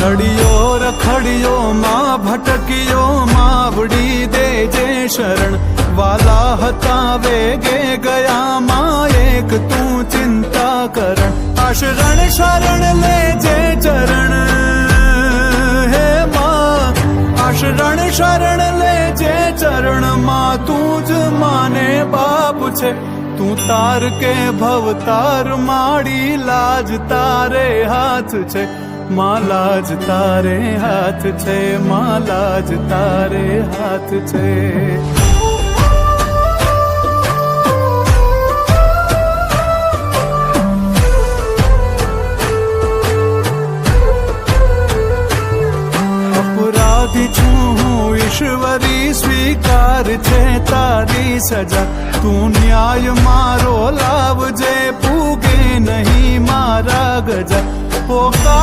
રડિયો રખડિયો માં ભટકિયો માવડી દેજે શરણ વાલા હતા વેગે ગયા માં એક તું ચિંતા કરણ આ શરણ શરણ લેજે ચરણ હે માં આ શરણ શરણ લેજે ચરણ માં તું જ માને બાપ છે તું તાર કે ભવતાર માડી લાજ તારે હાથ છે માં લાજ તારે હાથ છે માં લાજ તારે હાથ છે अपराधी छू हूँ ईश्वरी स्वीकार छे तारी सजा तू न्याय मारो लावजे पूगे नहीं मारा गजा पोका